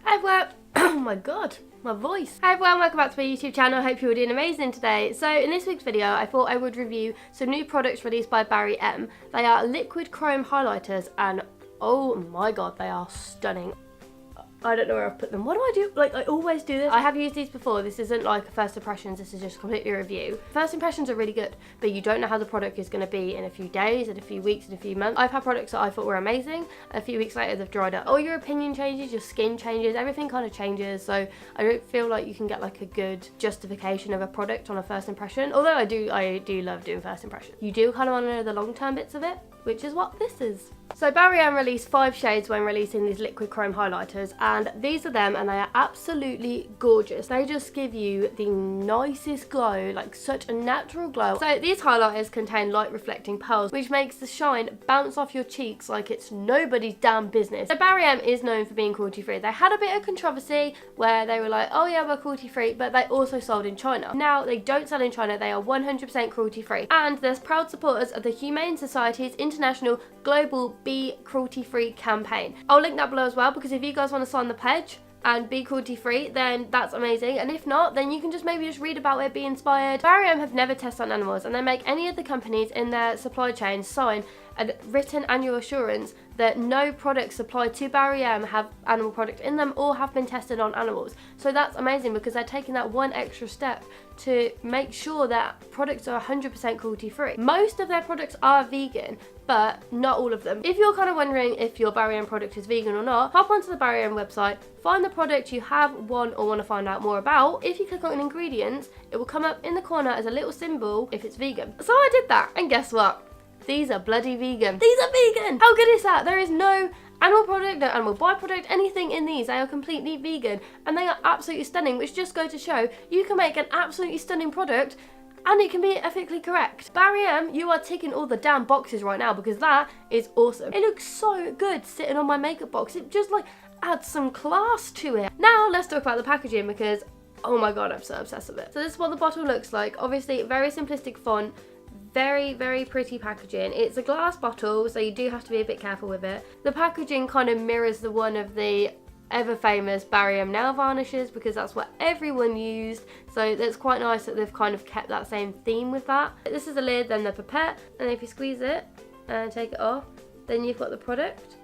Hi everyone. Oh my god, my voice. Hi everyone, welcome back to my YouTube channel. I hope you're all doing amazing today. So in this week's video, I thought I would review some new products released by Barry M. They are liquid chrome highlighters and oh my god, they are stunning. I don't know where I've put them. What do I do? Like, I always do this. I have used these before. This isn't like a first impressions. This is just completely a review. First impressions are really good, but you don't know how the product is going to be in a few days, in a few weeks, in a few months. I've had products that I thought were amazing. A few weeks later, they've dried up. All your opinion changes, your skin changes, everything kind of changes. So I don't feel like you can get like a good justification of a product on a first impression. Although I do love doing first impressions. You do kind of want to know the long-term bits of it, which is what this is. So Barry M released 5 shades when releasing these liquid chrome highlighters, and these are them, and they are absolutely gorgeous. They just give you the nicest glow, like such a natural glow. So these highlighters contain light reflecting pearls, which makes the shine bounce off your cheeks like it's nobody's damn business. So Barry M is known for being cruelty free. They had a bit of controversy where they were like, oh yeah, we're cruelty free, but they also sold in China. Now they don't sell in China, they are 100% cruelty free, and they're proud supporters of the Humane Society's International Global Be Cruelty Free campaign. I'll link that below as well, because if you guys want to sign the pledge and be cruelty free, then that's amazing, and if not, then you can just maybe just read about it, be inspired. Barry M have never tested on animals, and they make any of the companies in their supply chain sign a written annual assurance that no products supplied to Barry M have animal product in them or have been tested on animals. So that's amazing, because they're taking that one extra step to make sure that products are 100% cruelty free. Most of their products are vegan, but not all of them. If you're kind of wondering if your Barry M product is vegan or not, hop onto the Barry M website, find the product you have, want, or want to find out more about. If you click on ingredients, it will come up in the corner as a little symbol if it's vegan. So I did that, and guess what? These are bloody vegan. These are vegan! How good is that? There is no animal product, no animal byproduct, anything in these. They are completely vegan, and they are absolutely stunning, which just go to show you can make an absolutely stunning product and it can be ethically correct. Barry M, you are ticking all the damn boxes right now, because that is awesome. It looks so good sitting on my makeup box. It just like adds some class to it. Now let's talk about the packaging, because oh my god, I'm so obsessed with it. So this is what the bottle looks like. Obviously very simplistic font, very pretty packaging. It's a glass bottle, so you do have to be a bit careful with it. The packaging kind of mirrors the one of the ever famous Barry M nail varnishes, because that's what everyone used, so that's quite nice that they've kind of kept that same theme with that. This is the lid, then the pipette, and if you squeeze it and take it off, then you've got the product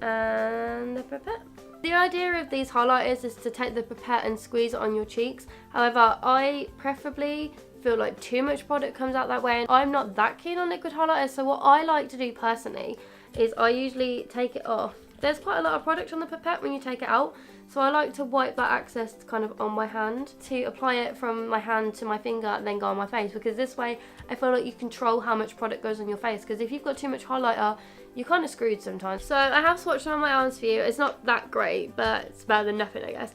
and the pipette. The idea of these highlighters is to take the pipette and squeeze it on your cheeks. However, I preferably feel like too much product comes out that way, and I'm not that keen on liquid highlighters, so what I like to do personally is I usually take it off. There's quite a lot of product on the pipette when you take it out, so I like to wipe that excess kind of on my hand to apply it from my hand to my finger and then go on my face, because this way I feel like you control how much product goes on your face, because if you've got too much highlighter, you're kind of screwed sometimes. So I have swatched on my arms for you. It's not that great, but it's better than nothing, I guess.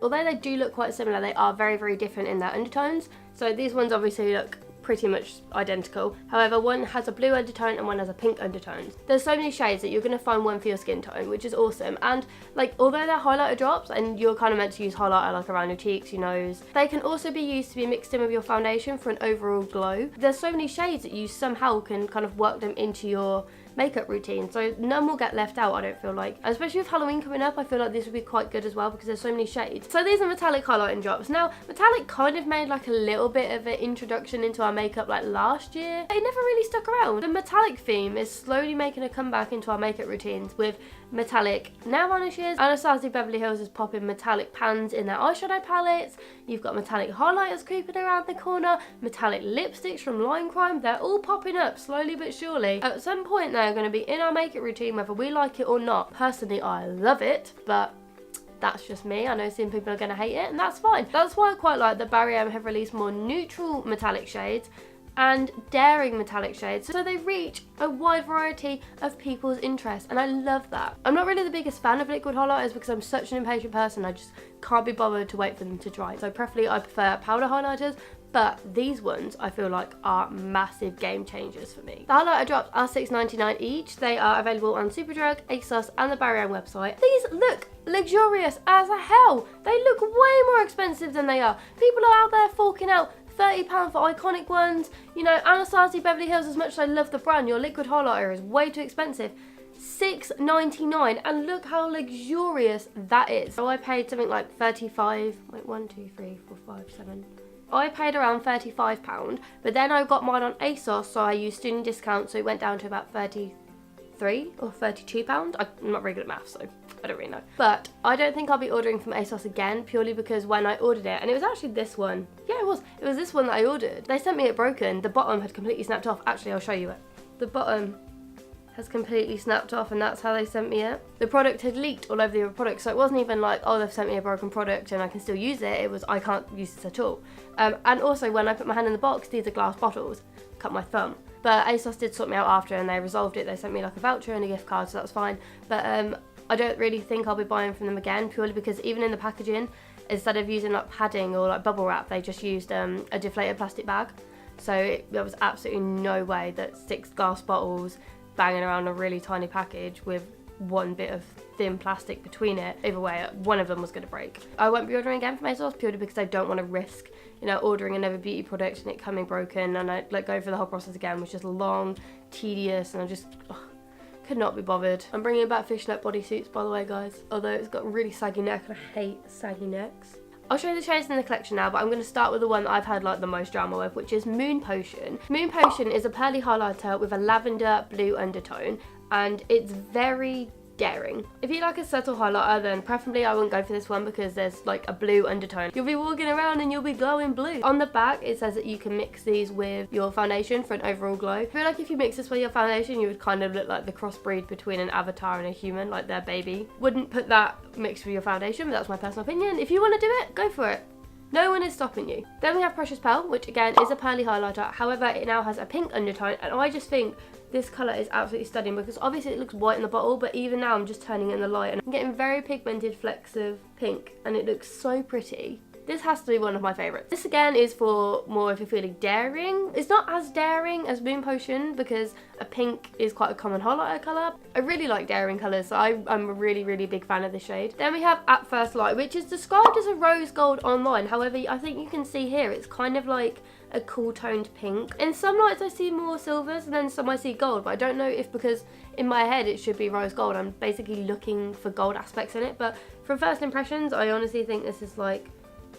Although they do look quite similar, they are very different in their undertones. So these ones obviously look pretty much identical. However, one has a blue undertone and one has a pink undertone. There's so many shades that you're going to find one for your skin tone, which is awesome. And like, although they're highlighter drops and you're kind of meant to use highlighter like around your cheeks, your nose, they can also be used to be mixed in with your foundation for an overall glow. There's so many shades that you somehow can kind of work them into your makeup routine, so none will get left out, I don't feel like. And especially with Halloween coming up, I feel like this would be quite good as well, because there's so many shades. So these are metallic highlighting drops. Now metallic kind of made like a little bit of an introduction into our makeup like last year. It never really stuck around. The metallic theme is slowly making a comeback into our makeup routines with metallic nail varnishes. Anastasia Beverly Hills is popping metallic pans in their eyeshadow palettes. You've got metallic highlighters creeping around the corner, metallic lipsticks from Line Crime. They're all popping up slowly but surely. At some point they're going to be in our makeup routine whether we like it or not. Personally, I love it, but that's just me. I know some people are going to hate it, and that's fine. That's why I quite like that Barry M have released more neutral metallic shades and daring metallic shades, so they reach a wide variety of people's interests, and I love that. I'm not really the biggest fan of liquid highlighters because I'm such an impatient person. I just can't be bothered to wait for them to dry, so preferably I prefer powder highlighters, but these ones I feel like are massive game changers for me. The highlighter drops are $6.99 each. They are available on Superdrug, ASOS and the Barry M website. These look luxurious as hell. They look way more expensive than they are. People are out there forking out £30 for iconic ones. You know, Anastasia Beverly Hills, as much as I love the brand, your liquid highlighter is way too expensive. $6.99, and look how luxurious that is. So I paid something like 35, wait, 1, 2, 3, 4, 5, 7. I paid around £35, but then I got mine on ASOS, so I used student discount, so it went down to about 33 or 32 pounds. I'm not very good at maths, so I don't really know. But I don't think I'll be ordering from ASOS again, purely because when I ordered it, and it was actually this one. Yeah, it was this one that I ordered. They sent me it broken. The bottom had completely snapped off. Actually, I'll show you it. The bottom has completely snapped off, and that's how they sent me it. The product had leaked all over the other product, so it wasn't even like, oh, they've sent me a broken product and I can still use it. It was, I can't use this at all. And also, when I put my hand in the box, these are glass bottles. Cut my thumb. But ASOS did sort me out after, and they resolved it. They sent me like a voucher and a gift card, so that's fine. But I don't really think I'll be buying from them again, purely because even in the packaging, instead of using like padding or like bubble wrap, they just used a deflated plastic bag. So there was absolutely no way that 6 glass bottles banging around a really tiny package with one bit of thin plastic between it, either way, one of them was going to break. I won't be ordering again from ASOS, purely because I don't want to risk, you know, ordering another beauty product and it coming broken, and I like go through the whole process again, which is long, tedious, and I just could not be bothered. I'm bringing back fishnet bodysuits, by the way, guys, although it's got a really saggy neck and I hate saggy necks. I'll show you the shades in the collection now, but I'm going to start with the one that I've had like the most drama with, which is Moon Potion. Moon Potion is a pearly highlighter with a lavender blue undertone, and it's very daring. If you like a subtle highlighter, then preferably I wouldn't go for this one because there's like a blue undertone. You'll be walking around and you'll be glowing blue. On the back it says that you can mix these with your foundation for an overall glow. I feel like if you mix this with your foundation, you would kind of look like the crossbreed between an avatar and a human, like their baby. Wouldn't put that mixed with your foundation, but that's my personal opinion. If you want to do it, go for it. No one is stopping you. Then we have Precious Pearl, which again is a pearly highlighter. However, it now has a pink undertone, and I just think this colour is absolutely stunning because obviously it looks white in the bottle, but even now I'm just turning it in the light and I'm getting very pigmented flecks of pink, and it looks so pretty. This has to be one of my favourites. This again is for more if you're feeling daring. It's not as daring as Moon Potion because a pink is quite a common highlighter colour. I really like daring colours, so I'm a really, really big fan of this shade. Then we have At First Light, which is described as a rose gold online. However, I think you can see here it's kind of like a cool toned pink. In some lights I see more silvers and then some I see gold, but I don't know if because in my head it should be rose gold. I'm basically looking for gold aspects in it, but from first impressions I honestly think this is like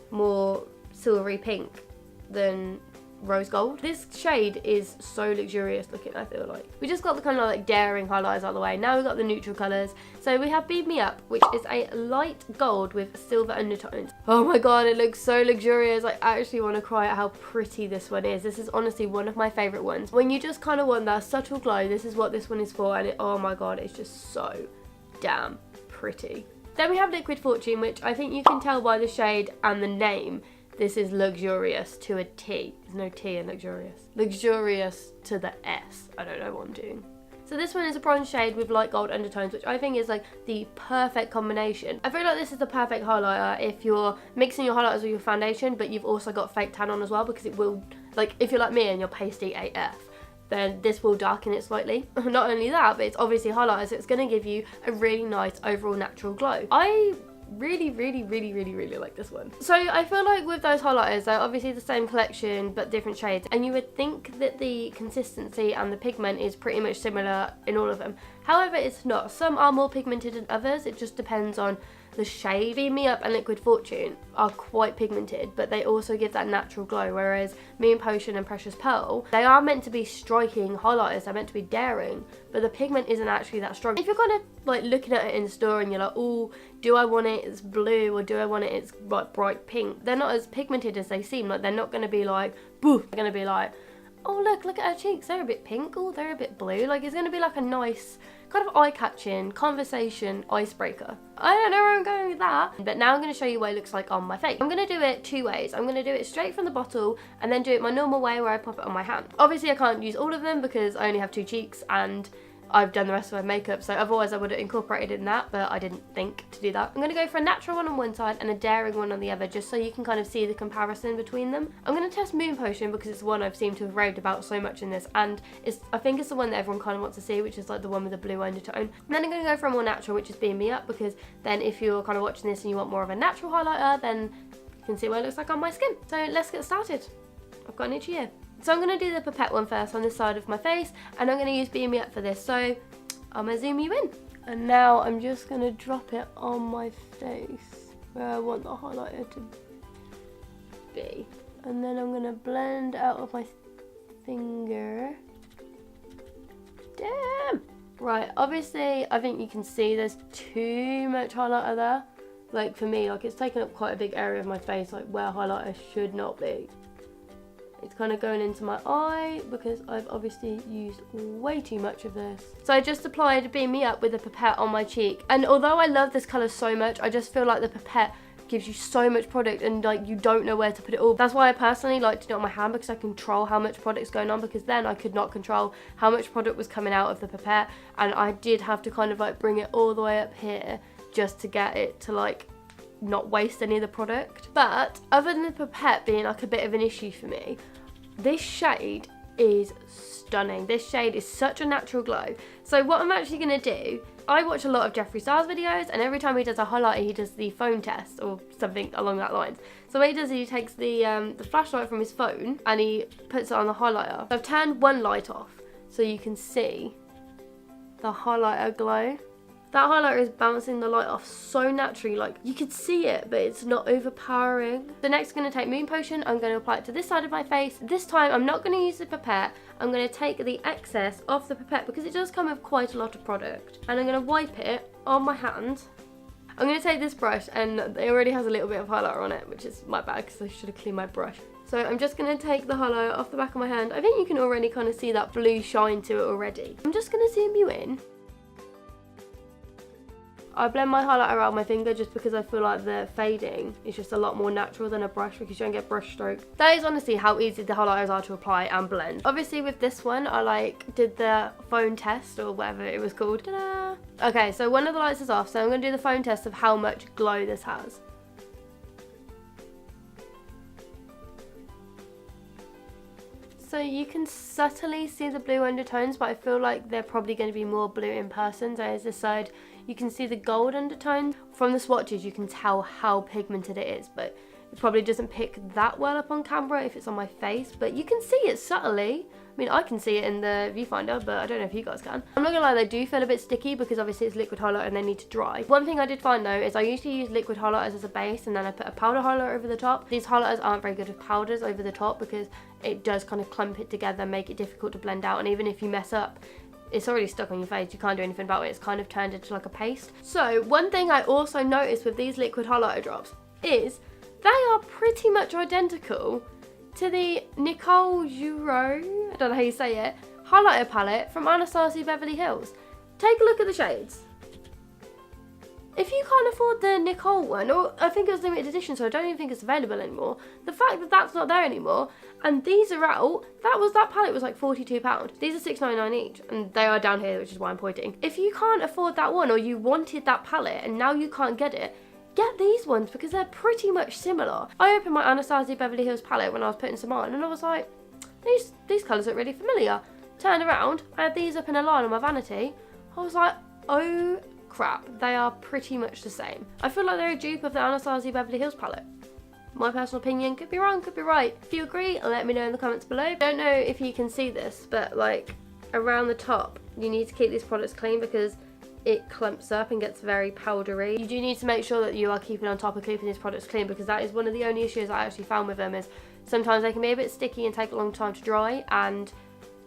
more silvery pink than rose gold. This shade is so luxurious looking, I feel like. We just got the kind of like daring highlighters out of the way. Now we've got the neutral colours. So we have Beam Me Up, which is a light gold with silver undertones. Oh my god, it looks so luxurious. I actually want to cry at how pretty this one is. This is honestly one of my favourite ones. When you just kind of want that subtle glow, this is what this one is for, and it, oh my god, it's just so damn pretty. Then we have Liquid Fortune, which I think you can tell by the shade and the name. This is luxurious to a T. There's no T in luxurious. Luxurious to the S. I don't know what I'm doing. So this one is a bronze shade with light gold undertones, which I think is like the perfect combination. I feel like this is the perfect highlighter if you're mixing your highlighters with your foundation, but you've also got fake tan on as well, because it will, like if you're like me and you're pasty AF, then this will darken it slightly. Not only that, but it's obviously highlighter, so it's going to give you a really nice overall natural glow. I really like this one. So I feel like with those highlighters, they're obviously the same collection but different shades, and you would think that the consistency and the pigment is pretty much similar in all of them. However, it's not. Some are more pigmented than others. It just depends on the shade. Beam Me Up and Liquid Fortune are quite pigmented, but they also give that natural glow, whereas Moon Potion and Precious Pearl, they are meant to be striking highlighters, they're meant to be daring, but the pigment isn't actually that strong. If you're kind of like looking at it in the store and you're like, oh, do I want it it's blue or do I want it it's like bright pink, they're not as pigmented as they seem. Like they're not going to be like, boo, they're going to be like, oh look at her cheeks, they're a bit pink, oh they're a bit blue. Like it's going to be like a nice kind of eye-catching conversation icebreaker. I don't know where I'm going with that, but now I'm going to show you what it looks like on my face. I'm going to do it two ways. I'm going to do it straight from the bottle and then do it my normal way where I pop it on my hand. Obviously I can't use all of them because I only have 2 cheeks and I've done the rest of my makeup, so otherwise I would have incorporated in that, but I didn't think to do that. I'm going to go for a natural one on one side and a daring one on the other, just so you can kind of see the comparison between them. I'm going to test Moon Potion because it's the one I've seemed to have raved about so much in this, and I think it's the one that everyone kind of wants to see, which is like the one with the blue undertone. And then I'm going to go for a more natural, which is Beam Me Up, because then if you're kind of watching this and you want more of a natural highlighter, then you can see what it looks like on my skin. So let's get started. I've got an itchy ear. So I'm going to do the Pipette one first on this side of my face, and I'm going to use Beam Me Up for this. So I'm gonna zoom you in. And now I'm just gonna drop it on my face where I want the highlighter to be. And then I'm gonna blend out of my finger. Damn! Right, obviously I think you can see there's too much highlighter there. Like for me, like it's taking up quite a big area of my face, like where highlighter should not be. It's kind of going into my eye because I've obviously used way too much of this. So I just applied Beam Me Up with a pipette on my cheek. And although I love this colour so much, I just feel like the pipette gives you so much product and like you don't know where to put it all. That's why I personally like to do it on my hand, because I control how much product's going on, because then I could not control how much product was coming out of the pipette, and I did have to kind of like bring it all the way up here just to get it to like not waste any of the product. But other than the pipette being like a bit of an issue for me, this shade is stunning. This shade is such a natural glow. So what I'm actually going to do, I watch a lot of Jeffree Star's videos, and every time he does a highlighter he does the phone test or something along that lines. So what he does is he takes the flashlight from his phone and he puts it on the highlighter. So I've turned one light off so you can see the highlighter glow. That highlighter is bouncing the light off so naturally, like you could see it, but it's not overpowering. So next I'm going to take Moon Potion. I'm going to apply it to this side of my face. This time I'm not going to use the pipette. I'm going to take the excess off the pipette because it does come with quite a lot of product. And I'm going to wipe it on my hand. I'm going to take this brush, and it already has a little bit of highlighter on it, which is my bad because I should have cleaned my brush. So I'm just going to take the highlighter off the back of my hand. I think you can already kind of see that blue shine to it already. I'm just going to zoom you in. I blend my highlighter out of my finger just because I feel like the fading is just a lot more natural than a brush, because you don't get brush stroke. That is honestly how easy the highlighters are to apply and blend. Obviously with this one, I like did the phone test or whatever it was called. Ta-da! Okay, so one of the lights is off, so I'm going to do the phone test of how much glow this has. So you can subtly see the blue undertones, but I feel like they're probably going to be more blue in person. So as this side, you can see the gold undertones. From the swatches, you can tell how pigmented it is, but it probably doesn't pick that well up on camera if it's on my face, but you can see it subtly. I mean, I can see it in the viewfinder, but I don't know if you guys can. I'm not gonna lie, they do feel a bit sticky because obviously it's liquid highlighter and they need to dry. One thing I did find though is I usually use liquid highlighters as a base and then I put a powder highlighter over the top. These highlighters aren't very good with powders over the top because it does kind of clump it together and make it difficult to blend out, and even if you mess up, it's already stuck on your face, you can't do anything about it, it's kind of turned into like a paste. So one thing I also noticed with these liquid highlighter drops is they are pretty much identical to the Nicole Guerriero, I don't know how you say it, highlighter palette from Anastasia Beverly Hills. Take a look at the shades. If you can't afford the Nicole one, or I think it was limited edition, so I don't even think it's available anymore, the fact that that's not there anymore, and these are out, that palette was like £42. These are £6.99 each, and they are down here, which is why I'm pointing. If you can't afford that one, or you wanted that palette, and now you can't get it, get these ones because they're pretty much similar. I opened my Anastasia Beverly Hills palette when I was putting some on, and I was like, these colours look really familiar. Turned around, I had these up in a line on my vanity. I was like, oh crap, they are pretty much the same. I feel like they're a dupe of the Anastasia Beverly Hills palette. My personal opinion, could be wrong, could be right. If you agree, let me know in the comments below. I don't know if you can see this, but like around the top, you need to keep these products clean because it clumps up and gets very powdery. You do need to make sure that you are keeping on top of keeping these products clean, because that is one of the only issues I actually found with them, is sometimes they can be a bit sticky and take a long time to dry, and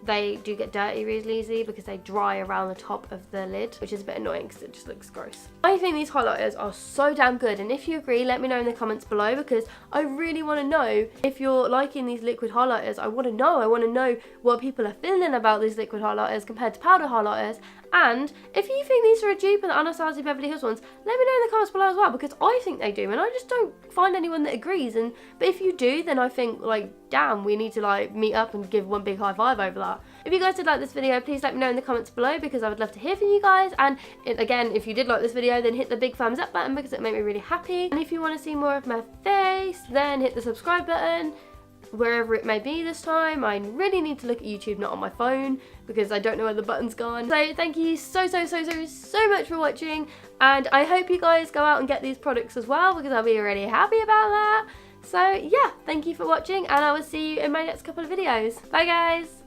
they do get dirty really easily because they dry around the top of the lid, which is a bit annoying because it just looks gross. I think these highlighters are so damn good, and if you agree, let me know in the comments below, because I really want to know if you're liking these liquid highlighters. I want to know what people are feeling about these liquid highlighters compared to powder highlighters, and if you think these are a dupe of the Anastasia Beverly Hills ones, let me know in the comments below as well, because I think they do, and I just don't find anyone that agrees. But if you do, then I think, like, damn, we need to like meet up and give one big high five over that. If you guys did like this video, please let me know in the comments below, because I would love to hear from you guys. And again, if you did like this video, then hit the big thumbs up button because it made me really happy. And if you want to see more of my face, then hit the subscribe button, wherever it may be this time. I really need to look at YouTube, not on my phone, because I don't know where the button's gone. So thank you so much for watching, and I hope you guys go out and get these products as well, because I'll be really happy about that. So yeah, thank you for watching, and I will see you in my next couple of videos. Bye guys!